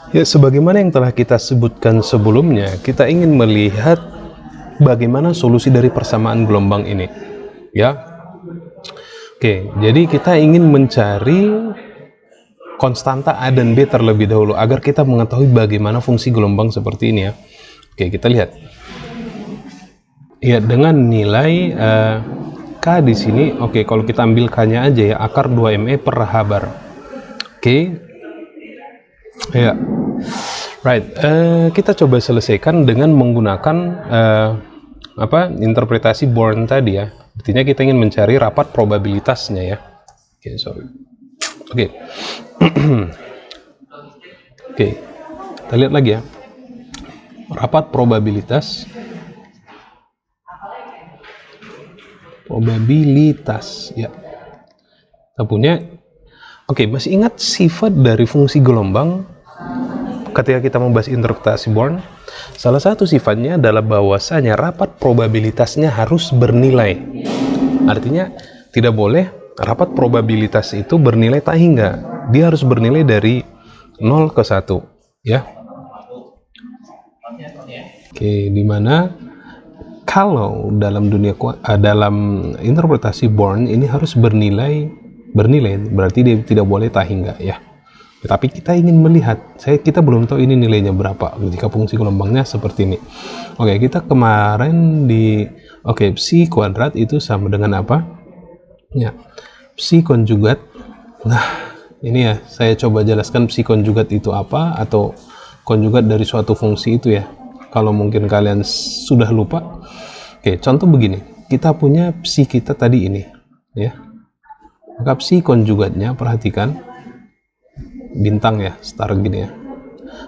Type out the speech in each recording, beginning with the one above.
Ya, sebagaimana yang telah kita sebutkan sebelumnya, kita ingin melihat bagaimana solusi dari persamaan gelombang ini. Ya, oke, jadi kita ingin mencari konstanta A dan B terlebih dahulu agar kita mengetahui bagaimana fungsi gelombang seperti ini ya. Oke, kita lihat. Ya, dengan nilai K di sini, oke, kalau kita ambil K-nya aja ya, akar 2ME per H bar. Oke. Ya. Right, kita coba selesaikan dengan menggunakan interpretasi Born tadi ya. Artinya kita ingin mencari rapat probabilitasnya ya. Oke, sorry. Oke. Oke, kita lihat lagi ya. Rapat probabilitas ya. Kita punya. Oke, masih ingat sifat dari fungsi gelombang ketika kita membahas interpretasi Born? Salah satu sifatnya adalah bahwasanya rapat probabilitasnya harus bernilai. Artinya tidak boleh rapat probabilitas itu bernilai tak hingga. Dia harus bernilai dari 0 ke 1 ya. Oke, dimana kalau dalam dunia dalam interpretasi Born ini harus bernilai, berarti dia tidak boleh tak hingga ya. Tapi kita ingin melihat, kita belum tahu ini nilainya berapa jika fungsi gelombangnya seperti ini. Oke, kita kemarin psi kuadrat itu sama dengan apa? Ya, psi konjugat. Nah, ini ya, saya coba jelaskan psi konjugat itu apa, atau konjugat dari suatu fungsi itu ya. Kalau mungkin kalian sudah lupa. Oke, contoh begini. Kita punya psi kita tadi ini, ya. Maka psi konjugatnya, perhatikan. Bintang ya, star gini ya.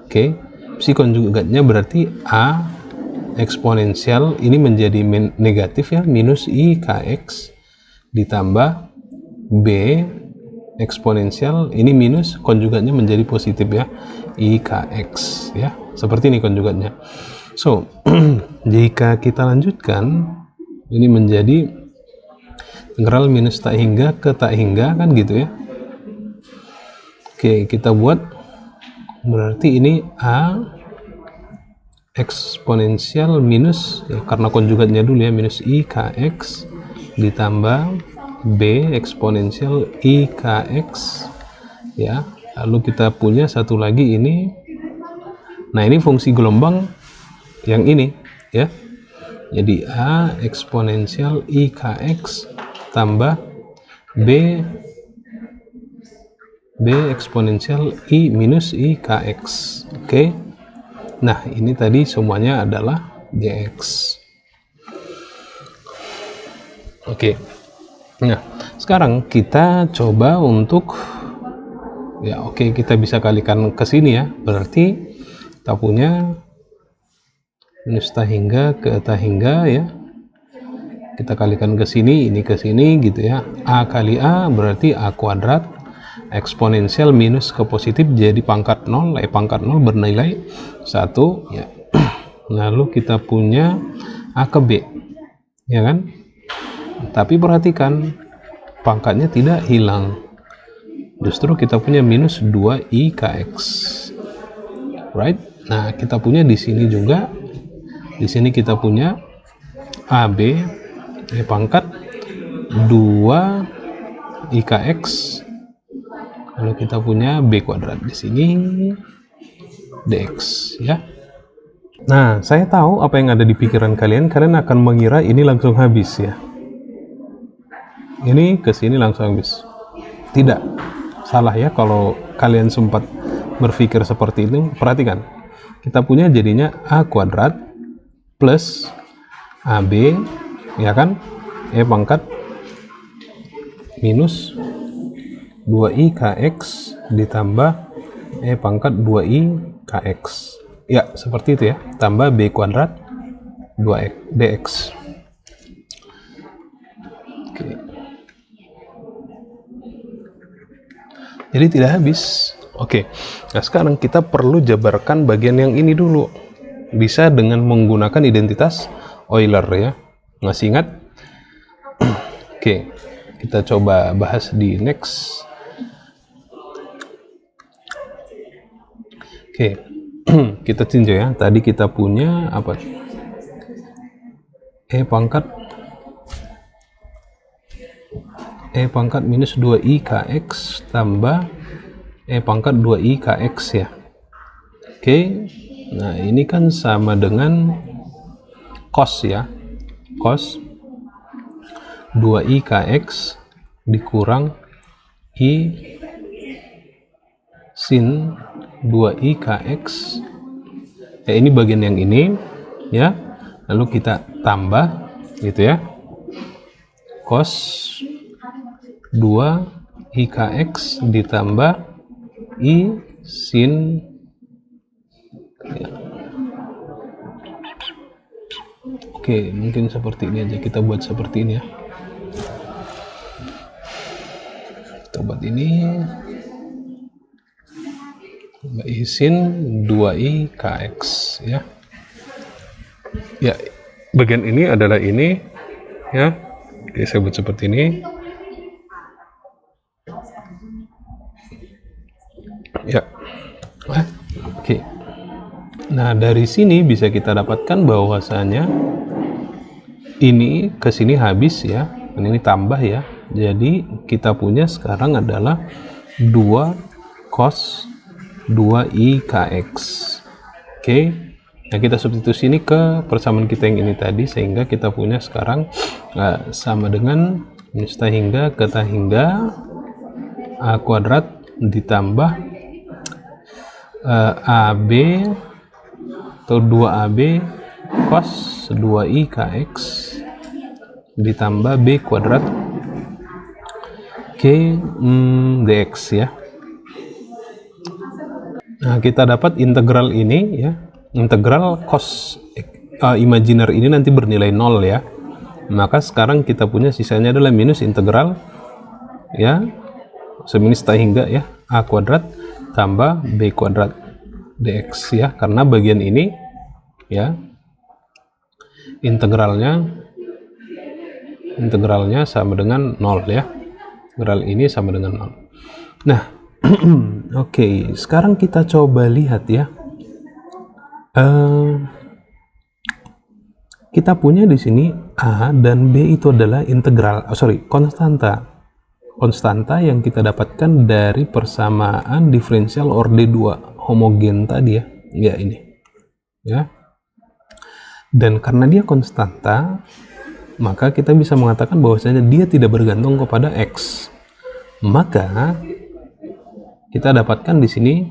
Oke, psi konjugatnya berarti A eksponensial ini menjadi negatif ya, minus I kx ditambah B eksponensial ini minus konjugatnya menjadi positif ya, I kx ya. Seperti ini konjugatnya. So, jika kita lanjutkan ini menjadi integral minus tak hingga ke tak hingga kan gitu ya. Oke, kita buat berarti ini A eksponensial minus ya, karena konjugatnya dulu ya, minus I kx ditambah B eksponensial I kx ya. Lalu kita punya satu lagi ini. Nah, ini fungsi gelombang yang ini ya. Jadi A eksponensial I kx tambah B eksponensial I minus I kx. Oke. Nah, ini tadi semuanya adalah dx. Oke. Nah, sekarang kita coba untuk ya, kita bisa kalikan ke sini ya. Berarti kita punya minus tak hingga ke tak hingga ya. Kita kalikan ke sini, ini ke sini gitu ya. A kali A berarti A kuadrat eksponensial minus ke positif jadi pangkat 0, pangkat 0 bernilai 1 ya. Lalu kita punya A ke B ya kan, tapi perhatikan pangkatnya tidak hilang, justru kita punya minus 2i kx, right? Nah, kita punya di sini juga, di sini kita punya AB pangkat 2 IKX. Lalu kita punya B kuadrat di sini dx ya. Nah, saya tahu apa yang ada di pikiran kalian akan mengira ini langsung habis ya. Ini ke sini langsung habis. Tidak. Salah ya kalau kalian sempat berpikir seperti itu. Perhatikan. Kita punya jadinya A kuadrat plus AB ya kan? Pangkat minus 2i kx ditambah pangkat 2i kx ya, seperti itu ya, tambah b kuadrat 2x dx. Oke. Jadi tidak habis. Oke. Nah, sekarang kita perlu jabarkan bagian yang ini dulu. Bisa dengan menggunakan identitas Euler ya. Masih ingat? Oke. Kita coba bahas di next. Oke, kita tinjau ya. Tadi kita punya apa? E pangkat minus 2i kx tambah E pangkat 2i kx ya. Oke, nah ini kan sama dengan cos ya. Cos 2i kx dikurang i sin 2i kx. Ya, ini bagian yang ini ya. Lalu kita tambah gitu ya. Cos 2i kx ditambah i sin ya. Oke, mungkin seperti ini aja, kita buat seperti ini ya. Kita buat ini i sin 2i kx ya. Ya, bagian ini adalah ini ya. Oke, saya buat seperti ini ya. Oke. Nah, dari sini bisa kita dapatkan bahwasanya ini ke sini habis ya, dan ini tambah ya. Jadi kita punya sekarang adalah 2 cos 2i kx. Oke. Nah, kita substitusi ini ke persamaan kita yang ini tadi, sehingga kita punya sekarang sama dengan minus ta hingga ke ta hingga a kuadrat ditambah ab atau 2ab cos 2i kx ditambah b kuadrat k dx ya. Nah, kita dapat integral ini ya. Integral cos imajiner ini nanti bernilai 0 ya. Maka sekarang kita punya sisanya adalah minus integral ya, seminus ta hingga ya a kuadrat tambah b kuadrat dx ya, karena bagian ini ya integralnya sama dengan 0 ya. Integral ini sama dengan 0. Nah, oke, sekarang kita coba lihat ya. Kita punya di sini a dan b itu adalah integral, konstanta yang kita dapatkan dari persamaan diferensial orde 2 homogen tadi ya. Ya, ini ya. Dan karena dia konstanta, maka kita bisa mengatakan bahwasanya dia tidak bergantung kepada x. Maka kita dapatkan di sini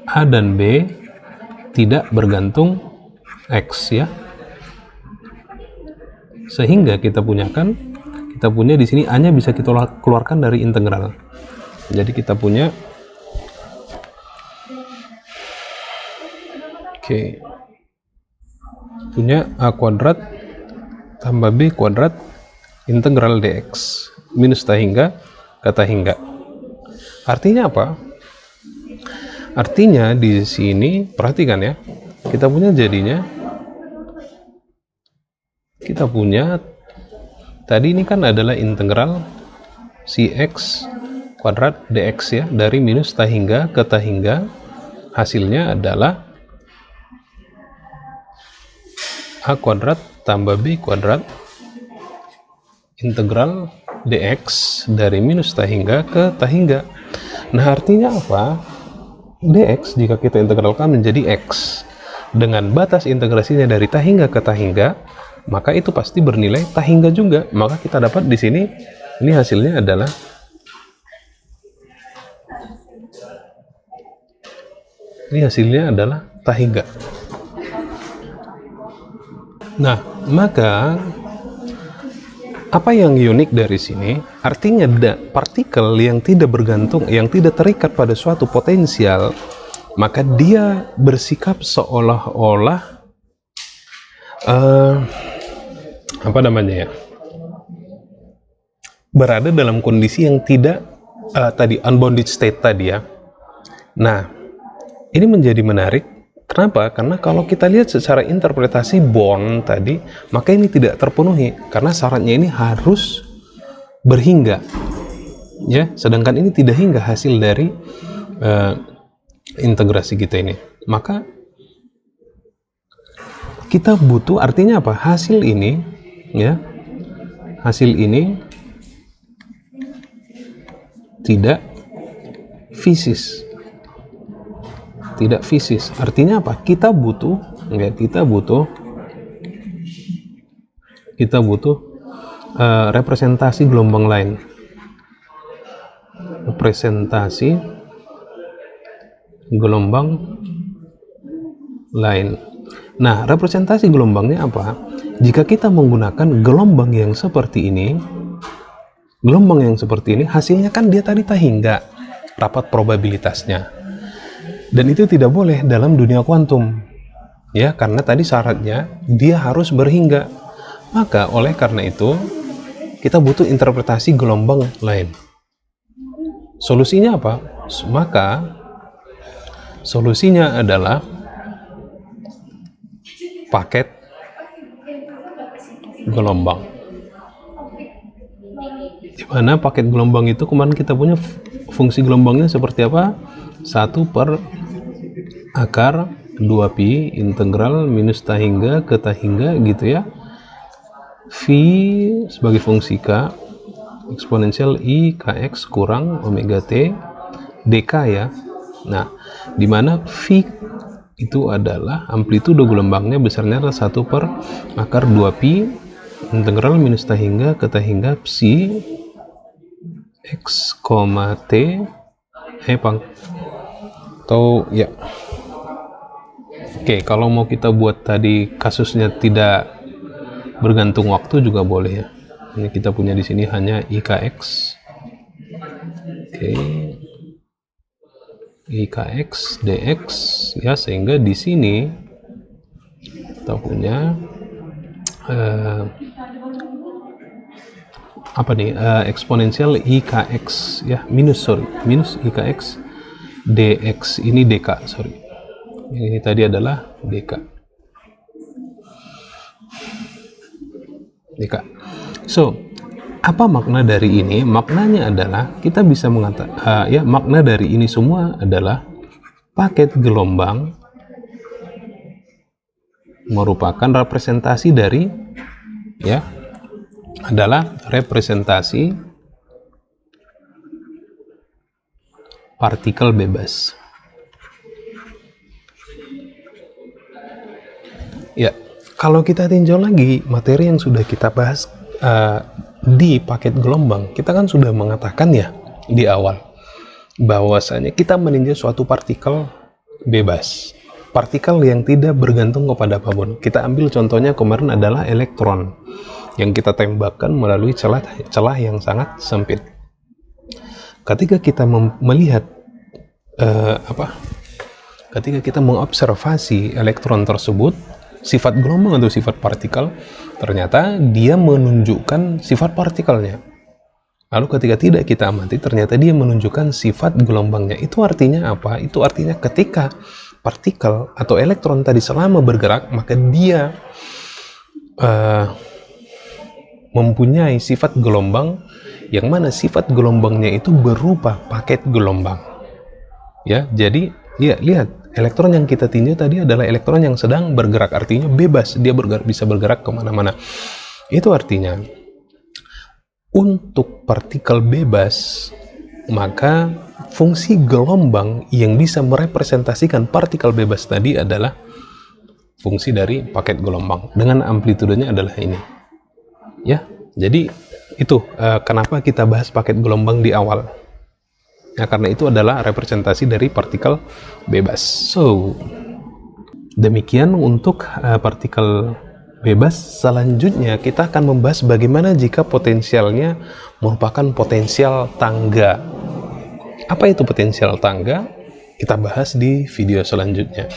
a dan b tidak bergantung x ya. Sehingga kita punya di sini a-nya bisa kita keluarkan dari integral. Jadi kita punya punya a kuadrat tambah b kuadrat integral dx minus ta hingga ke ta hingga. Artinya apa? Artinya di sini perhatikan ya, kita punya jadinya, kita punya tadi ini kan adalah integral si x kuadrat dx ya, dari minus ta hingga ke ta hingga. Hasilnya adalah a kuadrat tambah b kuadrat integral dx dari minus ta hingga ke ta hingga. Nah, artinya apa? Dx jika kita integralkan menjadi x dengan batas integrasinya dari ta hingga ke ta hingga, maka itu pasti bernilai ta hingga juga. Maka kita dapat di sini, ini hasilnya adalah ta hingga. Nah, maka apa yang unik dari sini? Artinya partikel yang tidak bergantung, yang tidak terikat pada suatu potensial, maka dia bersikap seolah-olah berada dalam kondisi yang tidak tadi unbounded state tadi ya. Nah, ini menjadi menarik. Kenapa? Karena kalau kita lihat secara interpretasi Born tadi, maka ini tidak terpenuhi karena syaratnya ini harus berhingga ya, sedangkan ini tidak hingga hasil dari integrasi kita ini. Maka kita butuh, artinya apa? Hasil ini, ya, hasil ini tidak fisis, tidak fisis. Artinya apa? Kita butuh, ya, kita butuh representasi gelombang lain, representasi gelombang lain. Nah, representasi gelombangnya apa? Jika kita menggunakan gelombang yang seperti ini, hasilnya kan dia tadi tahingga, rapat probabilitasnya. Dan itu tidak boleh dalam dunia kuantum. Ya, karena tadi syaratnya dia harus berhingga. Maka oleh karena itu, kita butuh interpretasi gelombang lain. Solusinya apa? Maka solusinya adalah paket gelombang. Di mana paket gelombang itu kemarin kita punya fungsi gelombangnya seperti apa? 1 per akar 2pi integral minus tahingga ke tahingga gitu ya. V sebagai fungsi K eksponensial I Kx kurang omega T dk ya. Nah, di mana V itu adalah amplitudo gelombangnya, besarnya adalah 1 per akar 2pi integral minus tahingga ke tahingga psi x, t atau ya. Oke, kalau mau kita buat tadi kasusnya tidak bergantung waktu juga boleh ya. Ini kita punya di sini hanya IKX. Oke. IKX dx ya, sehingga di sini kita punya eksponensial IKX ya, minus IKX dx ini dk, ini tadi adalah dk. So, apa makna dari ini? Maknanya adalah kita bisa mengatakan makna dari ini semua adalah paket gelombang merupakan representasi dari adalah representasi partikel bebas. Ya, kalau kita tinjau lagi materi yang sudah kita bahas di paket gelombang, kita kan sudah mengatakan ya di awal bahwasanya kita meninjau suatu partikel bebas, partikel yang tidak bergantung kepada apapun. Kita ambil contohnya kemarin adalah elektron yang kita tembakkan melalui celah yang sangat sempit. Ketika kita melihat ketika kita mengobservasi elektron tersebut, sifat gelombang atau sifat partikel, ternyata dia menunjukkan sifat partikelnya. Lalu ketika tidak kita amati, ternyata dia menunjukkan sifat gelombangnya. Itu artinya apa? Itu artinya ketika partikel atau elektron tadi selama bergerak, maka dia mempunyai sifat gelombang, yang mana sifat gelombangnya itu berupa paket gelombang. Ya, jadi ya, lihat, elektron yang kita tinjau tadi adalah elektron yang sedang bergerak, artinya bebas, dia bisa bergerak kemana-mana. Itu artinya untuk partikel bebas, maka fungsi gelombang yang bisa merepresentasikan partikel bebas tadi adalah fungsi dari paket gelombang dengan amplitudenya adalah ini. Ya, jadi itu kenapa kita bahas paket gelombang di awal. Ya, karena itu adalah representasi dari partikel bebas. So, demikian untuk partikel bebas. Selanjutnya kita akan membahas bagaimana jika potensialnya merupakan potensial tangga. Apa itu potensial tangga? Kita bahas di video selanjutnya.